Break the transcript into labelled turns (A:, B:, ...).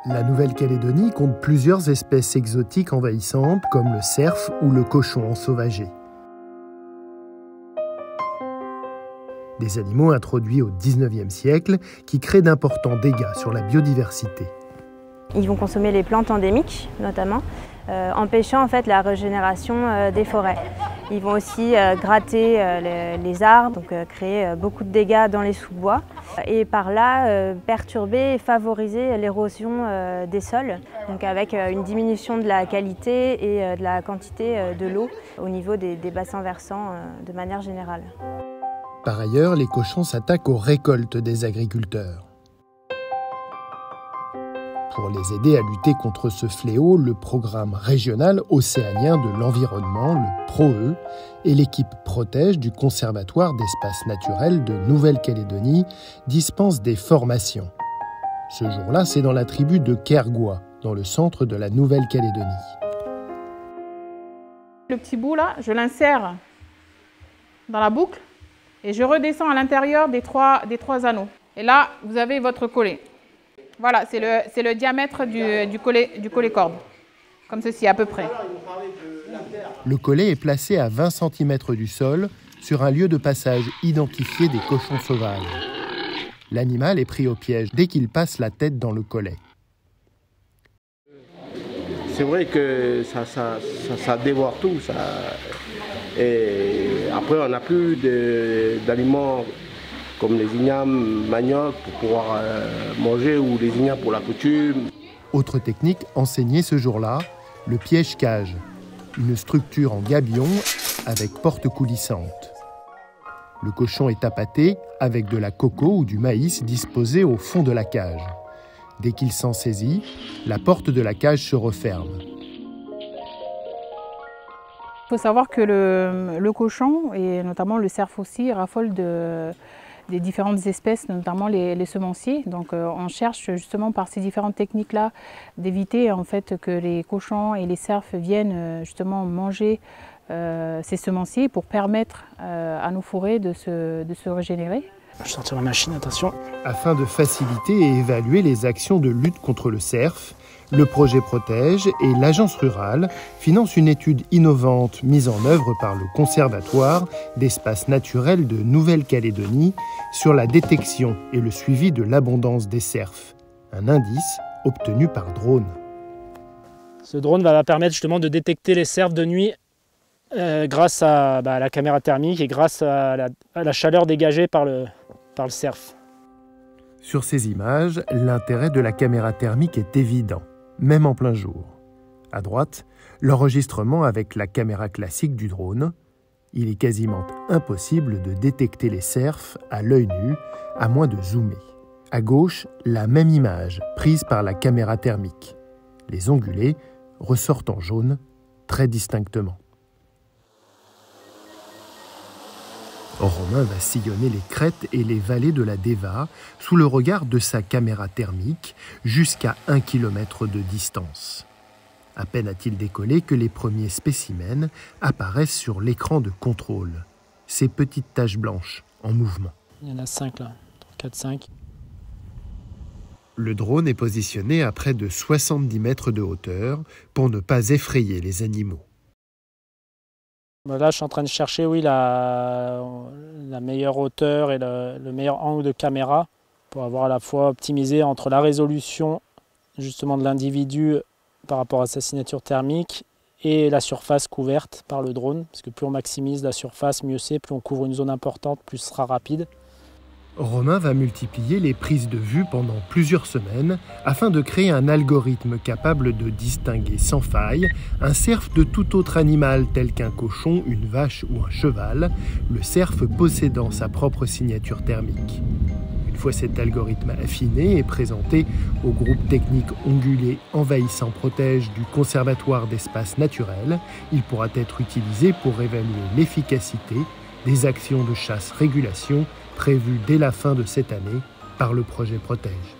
A: La Nouvelle-Calédonie compte plusieurs espèces exotiques envahissantes comme le cerf ou le cochon ensauvagé. Des animaux introduits au XIXe siècle qui créent d'importants dégâts sur la biodiversité.
B: Ils vont consommer les plantes endémiques notamment, empêchant en fait la régénération des forêts. Ils vont aussi gratter les arbres, donc créer beaucoup de dégâts dans les sous-bois et par là perturber et favoriser l'érosion des sols, donc avec une diminution de la qualité et de la quantité de l'eau au niveau des bassins versants de manière générale.
A: Par ailleurs, les cochons s'attaquent aux récoltes des agriculteurs. Pour les aider à lutter contre ce fléau, le programme régional océanien de l'environnement, le PROE, et l'équipe Protège du Conservatoire d'espaces naturels de Nouvelle-Calédonie dispensent des formations. Ce jour-là, c'est dans la tribu de Kergoua, dans le centre de la Nouvelle-Calédonie.
C: Le petit bout là, je l'insère dans la boucle et je redescends à l'intérieur des trois anneaux. Et là, vous avez votre collet. Voilà, c'est le diamètre du collet corde, comme ceci à peu près.
A: Le collet est placé à 20 cm du sol, sur un lieu de passage identifié des cochons sauvages. L'animal est pris au piège dès qu'il passe la tête dans le collet.
D: C'est vrai que ça dévore tout. Et après, on n'a plus d'aliments comme les ignames, manioc pour pouvoir manger ou les ignames pour la coutume.
A: Autre technique enseignée ce jour-là, le piège-cage, une structure en gabion avec porte coulissante. Le cochon est appâté avec de la coco ou du maïs disposé au fond de la cage. Dès qu'il s'en saisit, la porte de la cage se referme.
C: Il faut savoir que le cochon, et notamment le cerf aussi, raffole des différentes espèces, notamment les semenciers. Donc on cherche justement par ces différentes techniques-là d'éviter en fait que les cochons et les cerfs viennent justement manger ces semenciers pour permettre à nos forêts de se régénérer.
E: Je sortir la machine, attention.
A: Afin de faciliter et évaluer les actions de lutte contre le cerf, le projet Protège et l'Agence rurale financent une étude innovante mise en œuvre par le Conservatoire d'espaces naturels de Nouvelle-Calédonie sur la détection et le suivi de l'abondance des cerfs, un indice obtenu par drone.
E: Ce drone va permettre justement de détecter les cerfs de nuit grâce à la caméra thermique et grâce à la chaleur dégagée par le cerf.
A: Sur ces images, l'intérêt de la caméra thermique est évident, même en plein jour. À droite, l'enregistrement avec la caméra classique du drone. Il est quasiment impossible de détecter les cerfs à l'œil nu, à moins de zoomer. À gauche, la même image, prise par la caméra thermique. Les ongulés ressortent en jaune, très distinctement. Romain va sillonner les crêtes et les vallées de la Déva sous le regard de sa caméra thermique jusqu'à 1 km de distance. À peine a-t-il décollé que les premiers spécimens apparaissent sur l'écran de contrôle. Ces petites taches blanches en mouvement.
E: Il y en a 5 là, 4, 5.
A: Le drone est positionné à près de 70 mètres de hauteur pour ne pas effrayer les animaux.
E: Là, je suis en train de chercher la meilleure hauteur et le meilleur angle de caméra pour avoir à la fois optimisé entre la résolution justement de l'individu par rapport à sa signature thermique et la surface couverte par le drone. Parce que plus on maximise la surface, mieux c'est. Plus on couvre une zone importante, plus ce sera rapide.
A: Romain va multiplier les prises de vue pendant plusieurs semaines afin de créer un algorithme capable de distinguer sans faille un cerf de tout autre animal tel qu'un cochon, une vache ou un cheval, le cerf possédant sa propre signature thermique. Une fois cet algorithme affiné et présenté au groupe technique ongulé envahissant Protège du Conservatoire d'espaces naturels, il pourra être utilisé pour évaluer l'efficacité des actions de chasse-régulation prévues dès la fin de cette année par le projet Protège.